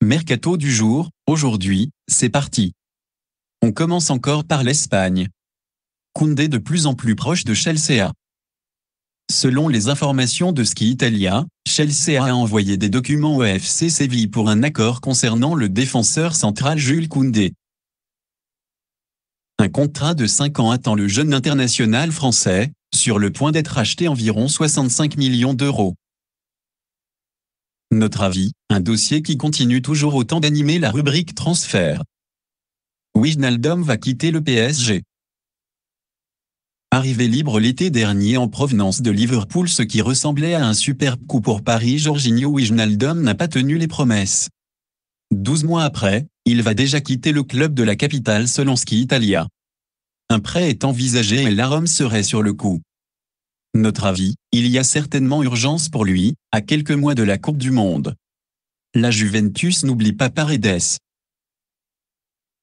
Mercato du jour, aujourd'hui, c'est parti. On commence encore par l'Espagne. Koundé de plus en plus proche de Chelsea. Selon les informations de Ski Italia, Chelsea a envoyé des documents au FC Séville pour un accord concernant le défenseur central Jules Koundé. Un contrat de 5 ans attend le jeune international français, sur le point d'être acheté environ 65 millions d'euros. Notre avis, un dossier qui continue toujours autant d'animer la rubrique transfert. Wijnaldum va quitter le PSG. Arrivé libre l'été dernier en provenance de Liverpool, ce qui ressemblait à un superbe coup pour Paris, Jorginho Wijnaldum n'a pas tenu les promesses. 12 mois après, il va déjà quitter le club de la capitale selon Ski Italia. Un prêt est envisagé et la Rome serait sur le coup. Notre avis, il y a certainement urgence pour lui, à quelques mois de la Coupe du Monde. La Juventus n'oublie pas Paredes.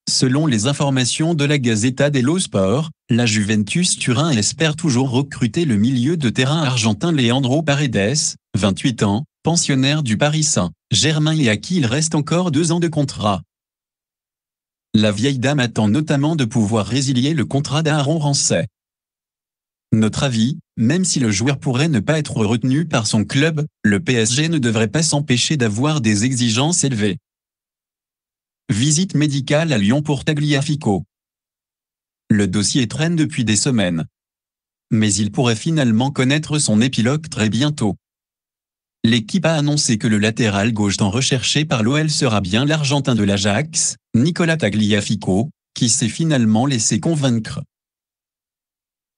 Selon les informations de la Gazzetta dello Sport, la Juventus Turin espère toujours recruter le milieu de terrain argentin Leandro Paredes, 28 ans, pensionnaire du Paris Saint-Germain et à qui il reste encore 2 ans de contrat. La vieille dame attend notamment de pouvoir résilier le contrat d'Aaron Ramsey. Notre avis, même si le joueur pourrait ne pas être retenu par son club, le PSG ne devrait pas s'empêcher d'avoir des exigences élevées. Visite médicale à Lyon pour Tagliafico. Le dossier traîne depuis des semaines. Mais il pourrait finalement connaître son épilogue très bientôt. L'équipe a annoncé que le latéral gauche tant recherché par l'OL sera bien l'Argentin de l'Ajax, Nicolas Tagliafico, qui s'est finalement laissé convaincre.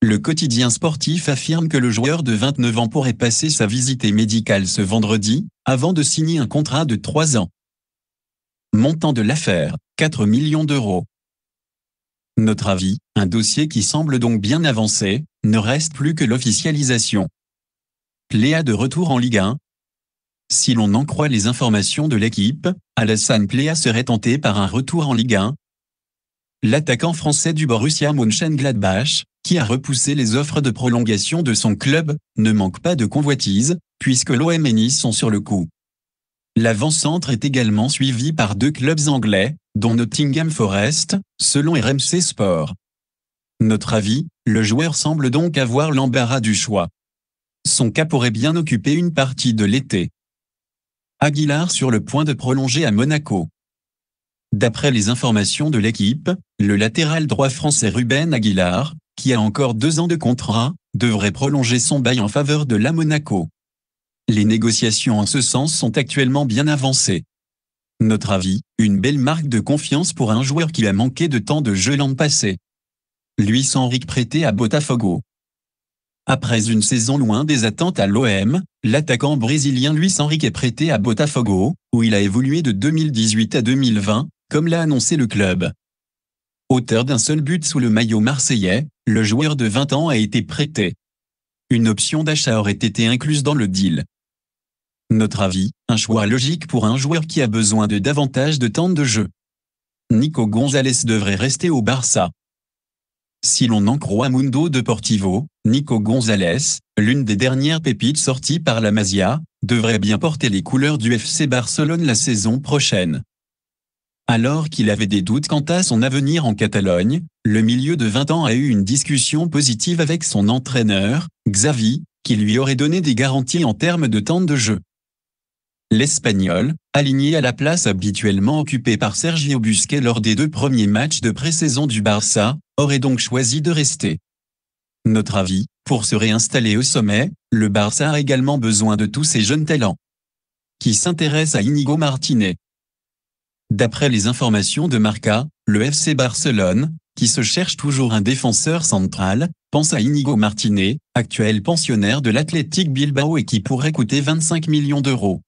Le quotidien sportif affirme que le joueur de 29 ans pourrait passer sa visite médicale ce vendredi, avant de signer un contrat de 3 ans. Montant de l'affaire, 4 millions d'euros. Notre avis, un dossier qui semble donc bien avancé, ne reste plus que l'officialisation. Plea de retour en Ligue 1. Si l'on en croit les informations de l'équipe, Alassane Plea serait tenté par un retour en Ligue 1. L'attaquant français du Borussia Mönchengladbach, qui a repoussé les offres de prolongation de son club, ne manque pas de convoitise, puisque l'OM et Nice sont sur le coup. L'avant-centre est également suivi par 2 clubs anglais, dont Nottingham Forest, selon RMC Sport. Notre avis, le joueur semble donc avoir l'embarras du choix. Son cas pourrait bien occuper une partie de l'été. Aguilar sur le point de prolonger à Monaco. D'après les informations de l'équipe, le latéral droit français Ruben Aguilar, qui a encore 2 ans de contrat, devrait prolonger son bail en faveur de la Monaco. Les négociations en ce sens sont actuellement bien avancées. Notre avis, une belle marque de confiance pour un joueur qui a manqué de temps de jeu l'an passé. Luis Enrique prêté à Botafogo. Après une saison loin des attentes à l'OM, l'attaquant brésilien Luis Enrique est prêté à Botafogo, où il a évolué de 2018 à 2020, comme l'a annoncé le club. Auteur d'un seul but sous le maillot marseillais, le joueur de 20 ans a été prêté. Une option d'achat aurait été incluse dans le deal. Notre avis, un choix logique pour un joueur qui a besoin de davantage de temps de jeu. Nico Gonzalez devrait rester au Barça. Si l'on en croit Mundo Deportivo, Nico Gonzalez, l'une des dernières pépites sorties par la Masia, devrait bien porter les couleurs du FC Barcelone la saison prochaine. Alors qu'il avait des doutes quant à son avenir en Catalogne, le milieu de 20 ans a eu une discussion positive avec son entraîneur, Xavi, qui lui aurait donné des garanties en termes de temps de jeu. L'Espagnol, aligné à la place habituellement occupée par Sergio Busquets lors des 2 premiers matchs de pré-saison du Barça, aurait donc choisi de rester. Notre avis, pour se réinstaller au sommet, le Barça a également besoin de tous ces jeunes talents. Qui s'intéresse à Íñigo Martínez. D'après les informations de Marca, le FC Barcelone, qui se cherche toujours un défenseur central, pense à Íñigo Martínez, actuel pensionnaire de l'Athletic Bilbao et qui pourrait coûter 25 millions d'euros.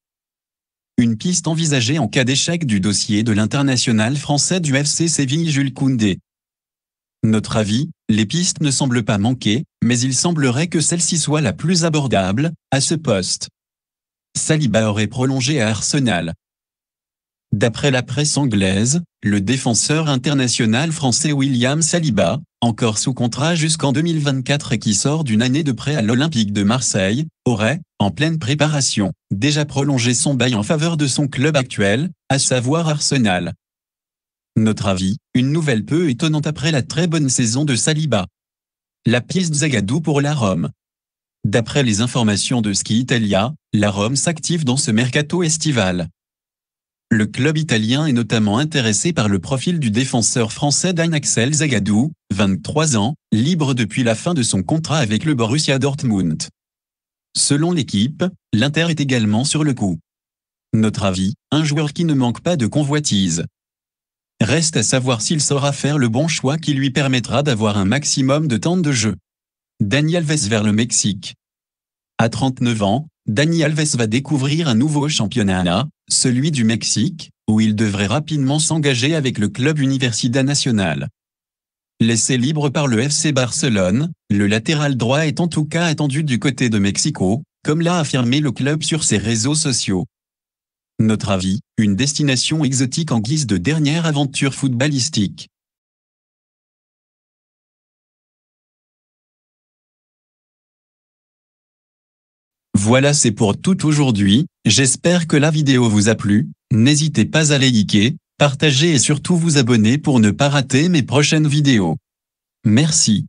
Une piste envisagée en cas d'échec du dossier de l'international français du FC Séville Jules Koundé. Notre avis, les pistes ne semblent pas manquer, mais il semblerait que celle-ci soit la plus abordable, à ce poste. Saliba aurait prolongé à Arsenal. D'après la presse anglaise, le défenseur international français William Saliba, encore sous contrat jusqu'en 2024 et qui sort d'une année de prêt à l'Olympique de Marseille, aurait, en pleine préparation, déjà prolongé son bail en faveur de son club actuel, à savoir Arsenal. Notre avis, une nouvelle peu étonnante après la très bonne saison de Saliba. La pièce de Zagadou pour la Rome. D'après les informations de Ski Italia, la Rome s'active dans ce mercato estival. Le club italien est notamment intéressé par le profil du défenseur français Axel Zagadou, 23 ans, libre depuis la fin de son contrat avec le Borussia Dortmund. Selon l'équipe, l'Inter est également sur le coup. Notre avis, un joueur qui ne manque pas de convoitise. Reste à savoir s'il saura faire le bon choix qui lui permettra d'avoir un maximum de temps de jeu. Dani Alves vers le Mexique. À 39 ans, Dani Alves va découvrir un nouveau championnat, celui du Mexique, où il devrait rapidement s'engager avec le club Universidad Nacional. Laissé libre par le FC Barcelone, le latéral droit est en tout cas attendu du côté de Mexico, comme l'a affirmé le club sur ses réseaux sociaux. Notre avis, une destination exotique en guise de dernière aventure footballistique. Voilà, c'est pour tout aujourd'hui, j'espère que la vidéo vous a plu, n'hésitez pas à liker, partager et surtout vous abonner pour ne pas rater mes prochaines vidéos. Merci.